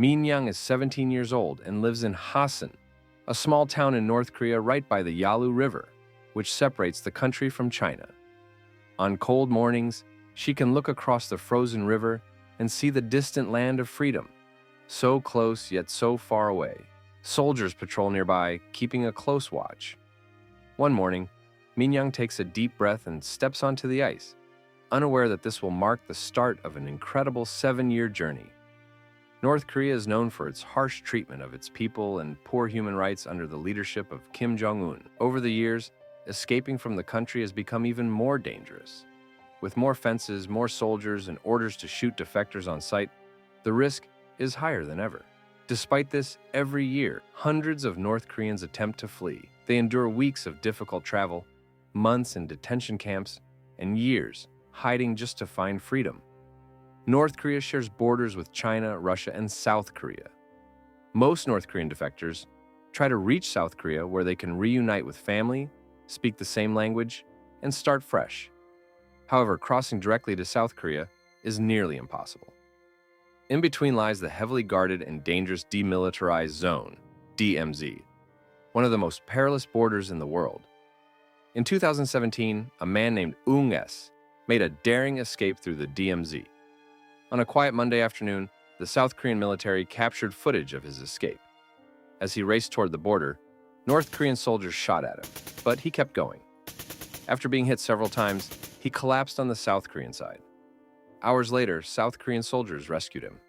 Min Young is 17 years old and lives in Hasan, a small town in North Korea right by the Yalu River, which separates the country from China. On cold mornings, she can look across the frozen river and see the distant land of freedom, so close yet so far away. Soldiers patrol nearby, keeping a close watch. One morning, Min Young takes a deep breath and steps onto the ice, unaware that this will mark the start of an incredible 7-year journey. North Korea is known for its harsh treatment of its people and poor human rights under the leadership of Kim Jong Un. Over the years, escaping from the country has become even more dangerous. With more fences, more soldiers, and orders to shoot defectors on sight, the risk is higher than ever. Despite this, every year, hundreds of North Koreans attempt to flee. They endure weeks of difficult travel, months in detention camps, and years hiding just to find freedom. North Korea shares borders with China, Russia, and South Korea. Most North Korean defectors try to reach South Korea where they can reunite with family, speak the same language, and start fresh. However, crossing directly to South Korea is nearly impossible. In between lies the heavily guarded and dangerous demilitarized zone, DMZ, one of the most perilous borders in the world. In 2017, a man named Ung S made a daring escape through the DMZ. On a quiet Monday afternoon, the South Korean military captured footage of his escape. As he raced toward the border, North Korean soldiers shot at him, but he kept going. After being hit several times, he collapsed on the South Korean side. Hours later, South Korean soldiers rescued him.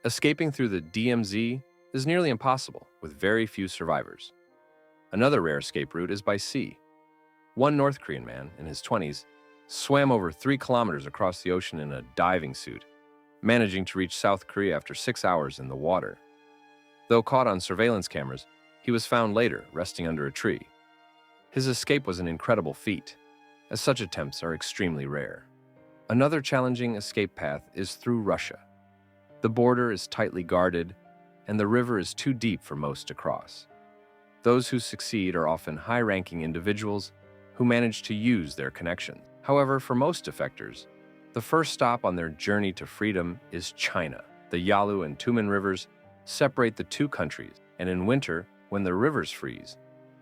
Escaping through the DMZ is nearly impossible, with very few survivors. Another rare escape route is by sea. One North Korean man, in his 20s, swam over 3 kilometers across the ocean in a diving suit, managing to reach South Korea after 6 hours in the water. Though caught on surveillance cameras, he was found later resting under a tree. His escape was an incredible feat, as such attempts are extremely rare. Another challenging escape path is through Russia. The border is tightly guarded, and the river is too deep for most to cross. Those who succeed are often high-ranking individuals who manage to use their connections. However, for most defectors, the first stop on their journey to freedom is China. The Yalu and Tumen rivers separate the two countries, and in winter, when the rivers freeze,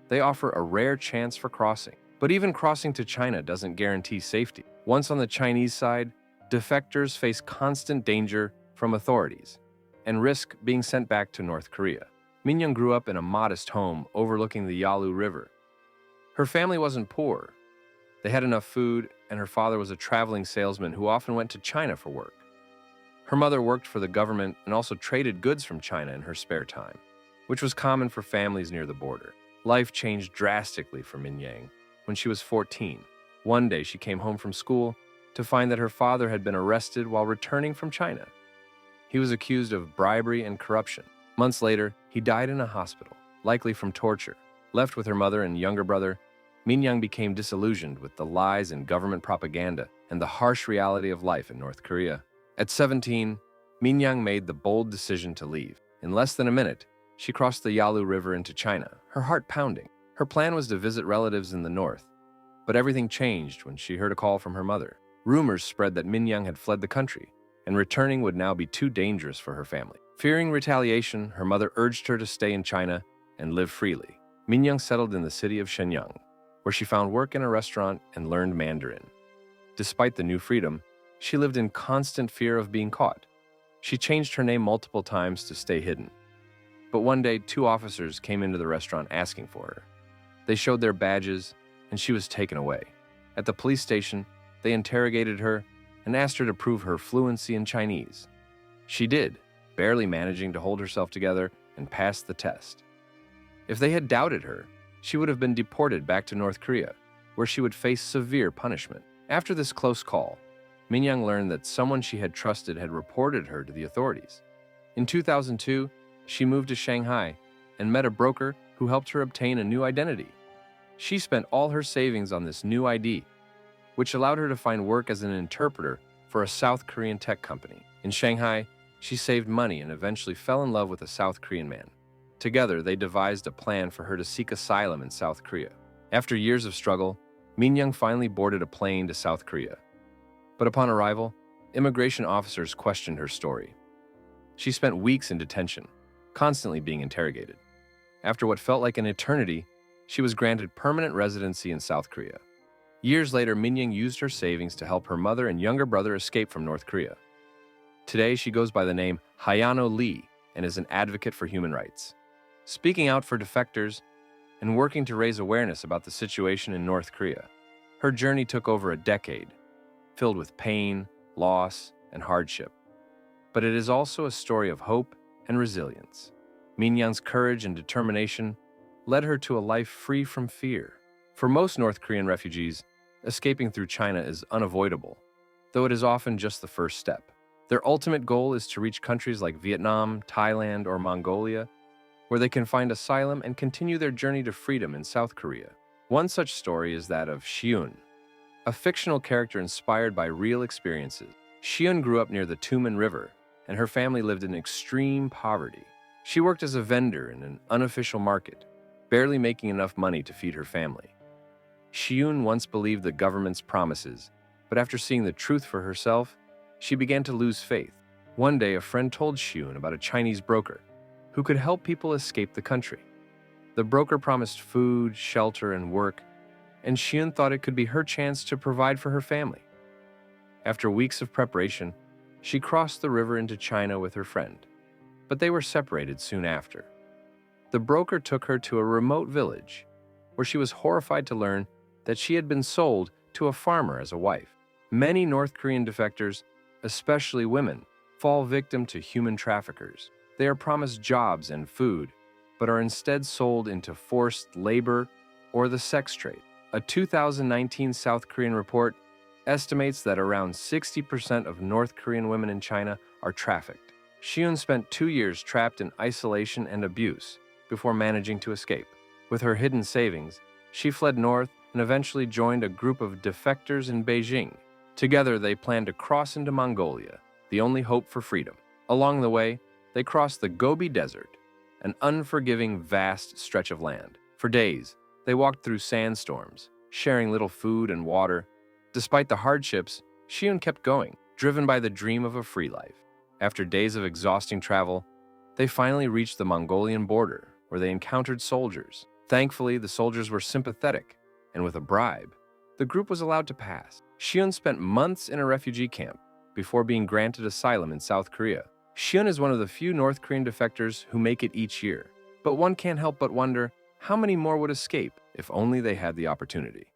they offer a rare chance for crossing. But even crossing to China doesn't guarantee safety. Once on the Chinese side, defectors face constant danger from authorities and risk being sent back to North Korea. Min Young grew up in a modest home overlooking the Yalu River. Her family wasn't poor. They had enough food, and her father was a traveling salesman who often went to China for work. Her mother worked for the government and also traded goods from China in her spare time, which was common for families near the border. Life changed drastically for Min Young when she was 14. One day, she came home from school to find that her father had been arrested while returning from China. He was accused of bribery and corruption. Months later, he died in a hospital, likely from torture. Left with her mother and younger brother, Min Young became disillusioned with the lies and government propaganda and the harsh reality of life in North Korea. At 17, Min Young made the bold decision to leave. In less than a minute, she crossed the Yalu River into China, her heart pounding. Her plan was to visit relatives in the north, but everything changed when she heard a call from her mother. Rumors spread that Min Young had fled the country, and returning would now be too dangerous for her family. Fearing retaliation, her mother urged her to stay in China and live freely. Min Young settled in the city of Shenyang, where she found work in a restaurant and learned Mandarin. Despite the new freedom, she lived in constant fear of being caught. She changed her name multiple times to stay hidden. But one day, 2 officers came into the restaurant asking for her. They showed their badges, and she was taken away. At the police station, they interrogated her and asked her to prove her fluency in Chinese. She did, barely managing to hold herself together and pass the test. If they had doubted her, she would have been deported back to North Korea, where she would face severe punishment. After this close call, Min Young learned that someone she had trusted had reported her to the authorities. In 2002, she moved to Shanghai and met a broker who helped her obtain a new identity. She spent all her savings on this new ID, which allowed her to find work as an interpreter for a South Korean tech company. In Shanghai, she saved money and eventually fell in love with a South Korean man. Together, they devised a plan for her to seek asylum in South Korea. After years of struggle, Min Young finally boarded a plane to South Korea. But upon arrival, immigration officers questioned her story. She spent weeks in detention, constantly being interrogated. After what felt like an eternity, she was granted permanent residency in South Korea. Years later, Minyang used her savings to help her mother and younger brother escape from North Korea. Today, she goes by the name Hyano Lee and is an advocate for human rights, speaking out for defectors and working to raise awareness about the situation in North Korea. Her journey took over a decade, filled with pain, loss, and hardship. But it is also a story of hope and resilience. Minyang's courage and determination led her to a life free from fear. For most North Korean refugees, escaping through China is unavoidable, though it is often just the first step. Their ultimate goal is to reach countries like Vietnam, Thailand, or Mongolia, where they can find asylum and continue their journey to freedom in South Korea. One such story is that of Shiun, a fictional character inspired by real experiences. Shiun grew up near the Tumen River, and her family lived in extreme poverty. She worked as a vendor in an unofficial market, barely making enough money to feed her family. Shiun once believed the government's promises, but after seeing the truth for herself, she began to lose faith. One day, a friend told Shiun about a Chinese broker who could help people escape the country. The broker promised food, shelter, and work, and Shiun thought it could be her chance to provide for her family. After weeks of preparation, she crossed the river into China with her friend, but they were separated soon after. The broker took her to a remote village, where she was horrified to learn that she had been sold to a farmer as a wife. Many North Korean defectors, especially women, fall victim to human traffickers. They are promised jobs and food, but are instead sold into forced labor or the sex trade. A 2019 South Korean report estimates that around 60% of North Korean women in China are trafficked. Shiun spent 2 years trapped in isolation and abuse before managing to escape. With her hidden savings, she fled north and eventually joined a group of defectors in Beijing. Together, they planned to cross into Mongolia, the only hope for freedom. Along the way, they crossed the Gobi Desert, an unforgiving, vast stretch of land. For days, they walked through sandstorms, sharing little food and water. Despite the hardships, Shiun kept going, driven by the dream of a free life. After days of exhausting travel, they finally reached the Mongolian border, where they encountered soldiers. Thankfully, the soldiers were sympathetic, and with a bribe, the group was allowed to pass. Shiun spent months in a refugee camp before being granted asylum in South Korea. Shiun is one of the few North Korean defectors who make it each year, but one can't help but wonder how many more would escape if only they had the opportunity.